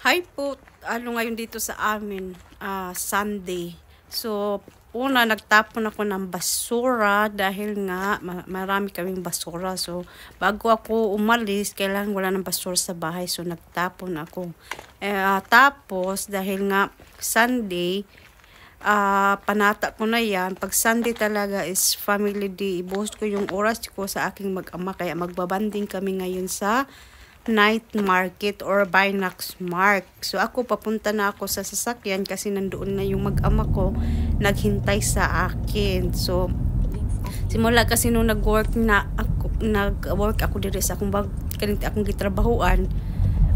Hi po, ngayon dito sa amin, Sunday. So, una nagtapon ako ng basura dahil nga marami kaming basura. So, bago ako umalis, kailangan wala ng basura sa bahay. So, nagtapon ako. Tapos, dahil nga Sunday, panata ko na yan. Pag Sunday talaga is family day. Ibuhos ko yung oras ko sa aking mag-ama. Kaya magbabanding kami ngayon sa night market or Binax Mark. So ako papunta na ako sa sasakyan kasi nandoon na yung mag-ama ko naghintay sa akin. So simula kasi nung nag-work ako diri sa akong akong gitrabahuan,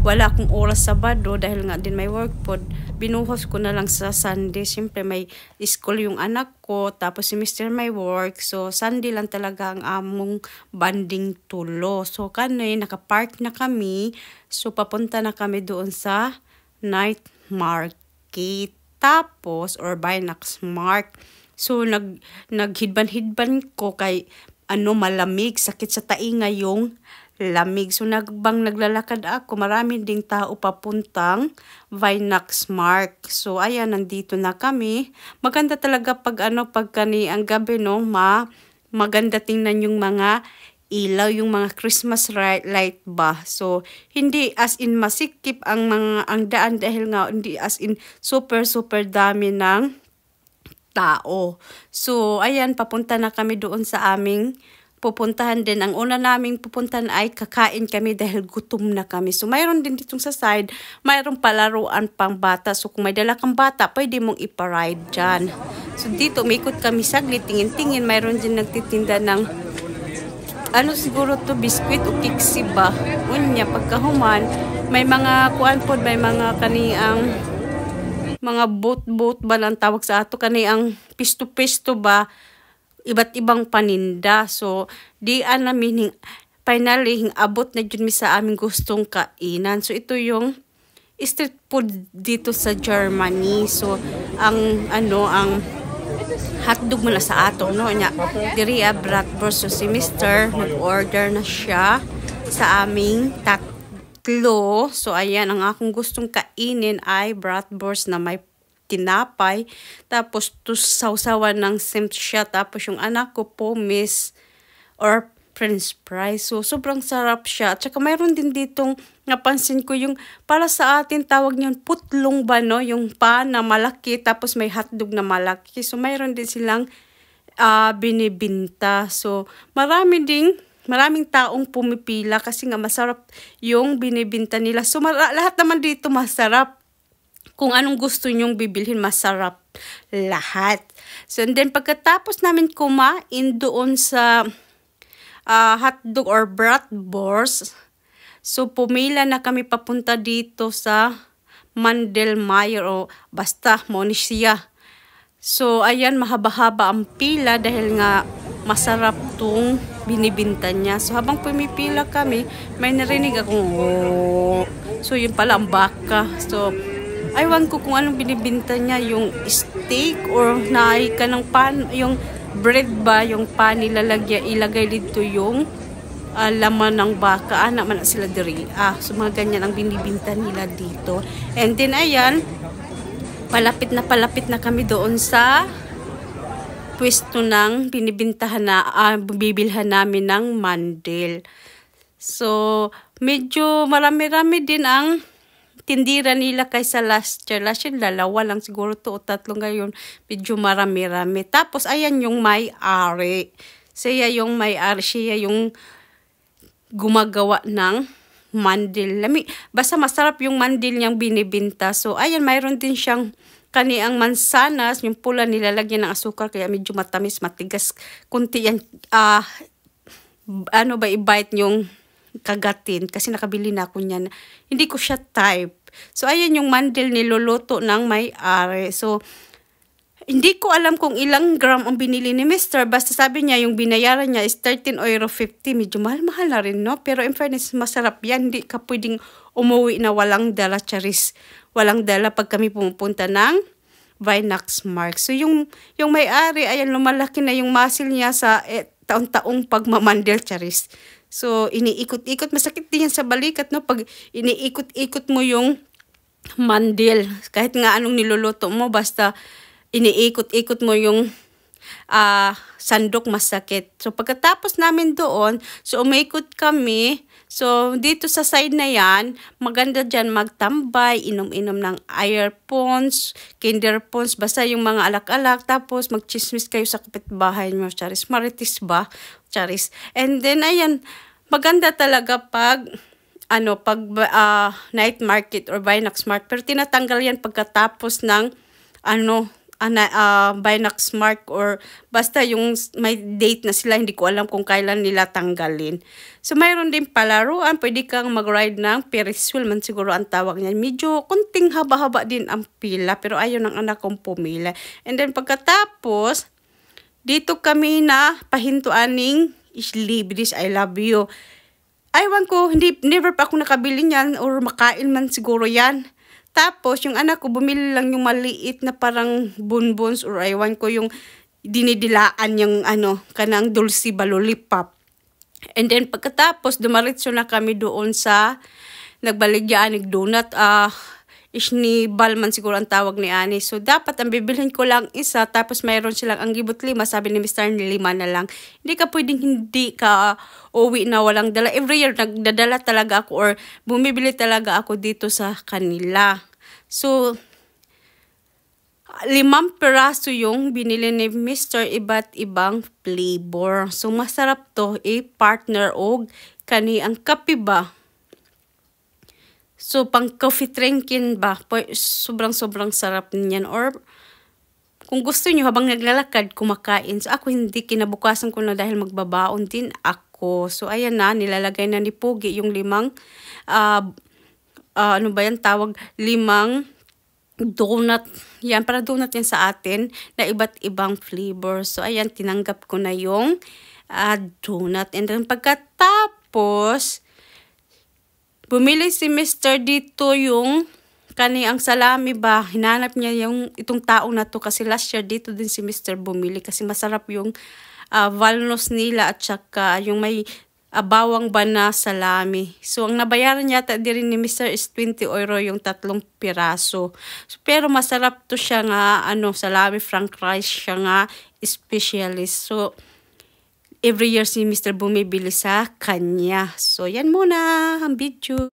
wala akong oras Sabado dahil nga din may work pod. Binuhos ko na lang sa Sunday. Siyempre may school yung anak ko, tapos si Mr. may work. So Sunday lang talaga ang among banding tulo. So kanay nakapark na kami. So papunta na kami doon sa night market. Tapos or Binax Mark. So naghidban-hidban ko kay malamig, sakit sa tainga yung lamig. So naglalakad ako, marami ding tao papuntang Binax Mark. So ayan, nandito na kami. Maganda talaga pag kani ang gabi maganda tingnan yung mga ilaw, yung mga Christmas light ba. So hindi as in masikip ang daan dahil nga hindi as in super dami ng tao. So ayan, papunta na kami doon sa aming pupuntahan din. Ang una naming pupuntahan ay kakain kami dahil gutom na kami. So, mayroon din ditong sa side, mayroong palaruan pang bata. So, kung may dala kang bata, pwede mong iparide dyan. So, dito, umikot kami saglit, tingin-tingin. Mayroon din nagtitinda ng, siguro to biskwit o kiksi ba? Unya, pagkahuman, may mga kuan may mga kaniang, mga boat ba lang tawag sa ato, kaniang pisto-pisto ba? Iba't ibang paninda. So, namin finally abot na dyan sa aming gustong kainan. So, ito yung street food dito sa Germany. So, ang hotdog muna sa ato, no? Diri bratwurst. So, si Mr. nag-order na siya sa aming tatlo. So, ayan, ang akong gustong kainin ay bratwurst na may tinapay, tapos sausawan ng simp siya, tapos yung anak ko po or french fries. So sobrang sarap siya. At saka mayroon din ditong napansin ko yung para sa atin tawag niyon putlong ba, no? Yung pan na malaki tapos may hotdog na malaki. So mayroon din silang binibinta. So maraming taong pumipila kasi nga masarap yung binibinta nila. So lahat naman dito masarap. Kung anong gusto nyong bibilhin, masarap lahat. So, and then pagkatapos namin kumain doon sa hotdog or bratwurst, so pumila na kami papunta dito sa Mandelmeier o basta Monisia. So, ayan, mahaba-haba ang pila dahil nga masarap tong binibinta niya. So, habang pumipila kami, may narinig akong So, yun pala ang baka. So, aywan ko kung anong binibinta niya, yung steak or naay ka ng pan, yung bread ba, yung pan ilagay dito yung laman ng baka. Anak man sila diri. So mga ganyan ang binibinta nila dito. And then ayan, palapit na kami doon sa pwesto ng binibintahan na bibilhan namin ng mandel. So medyo marami-rami din ang tindira nila kaysa last year. Last year, dalawa lang siguro to o tatlo, ngayon. Medyo marami-rami. Tapos, ayan yung may-ari. Siya yung may-ari. Siya yung gumagawa ng mandil. Basta masarap yung mandil niyang binibinta. So, ayan, mayroon din siyang kaniang mansanas. Yung pula nilalagyan ng asukar. Kaya medyo matamis, matigas. Kunti yan. I-bite yung kagatin. Kasi nakabili na ako niyan. Hindi ko siya type. So, ayan yung mandil niluluto ng may-ari. So, hindi ko alam kung ilang gram ang binili ni Mr. Basta sabi niya, yung binayaran niya is €13.50. Medyo mahal-mahal na rin, no? Pero in fairness, masarap yan. Hindi ka pwedeng umuwi na walang dala, charis. Walang dala pag kami pumupunta ng Binax Mark. So, yung may-ari, ayan, lumalaki na yung muscle niya sa taon-taong pagmamandil, charis. So, iniikot-ikot. Masakit din yan sa balikat, no? Pag iniikot-ikot mo yung mandil. Kahit nga anong niluluto mo, basta iniikot-ikot mo yung sandok, masakit. So pagkatapos namin doon, so umikot kami. So dito sa side na yan, maganda dyan magtambay, inom-inom ng earphones, kinder phones, basta yung mga alak-alak. Tapos magchismis kayo sa kapitbahay mo, charis. Maritis ba? Charis. And then ayan, maganda talaga pag night market or Binax Mart. Pero tinatanggal yan pagkatapos ng Binax Mart or basta yung may date na sila, hindi ko alam kung kailan nila tanggalin. So mayroon din palaruan, pwede kang mag-ride ng Ferris wheel man siguro ang tawag niyan. Medyo kunting haba-haba din ang pila, pero ayaw ng anak kong pumila. And then pagkatapos, dito kami na pahintuan ng Islibris, I love you. Aywan ko, never pa ako nakabili niyan or makain man siguro yan. Tapos, yung anak ko, bumili lang yung maliit na parang bonbons or aywan ko yung dinidilaan yung kanang dulce ba lollipop. And then, pagkatapos, dumaritso na kami doon sa nagbaligyan ng donut. Isnibal man siguro ang tawag ni Ani. So, dapat ang bibilhin ko lang isa, tapos mayroon silang ang gibot 5. Sabi ni Mr. 5 na lang. Hindi ka pwedeng hindi ka uwi na walang dala. Every year, nagdadala talaga ako or bumibili talaga ako dito sa kanila. So, 5 peraso yung binili ni Mr. Iba't ibang flavor. So, masarap to partner og kani ang kape ba. So, pang coffee drinking ba, sobrang sarap niyan. Or, kung gusto nyo, habang naglalakad, kumakain. So, ako hindi, kinabukasan ko na dahil magbabaon din ako. So, ayan na, nilalagay na ni Pogi yung 5, ano ba yan tawag, 5 donut. Yan, para donut yan sa atin, na iba't ibang flavor. So, ayan, tinanggap ko na yung donut. And then, pagkatapos, bumili si Mr. dito yung ang salami ba. Hinanap niya itong tao na to kasi last year dito din si Mr. bumili kasi masarap yung walnuts nila at saka yung may bawang ba na salami. So, ang nabayaran yata din ni Mr. is 20 euro yung 3 piraso. So, pero masarap to siya nga, salami frank rice siya nga, specialist. So, every year si Mr. bumibili sa kanya. So, yan muna ang video.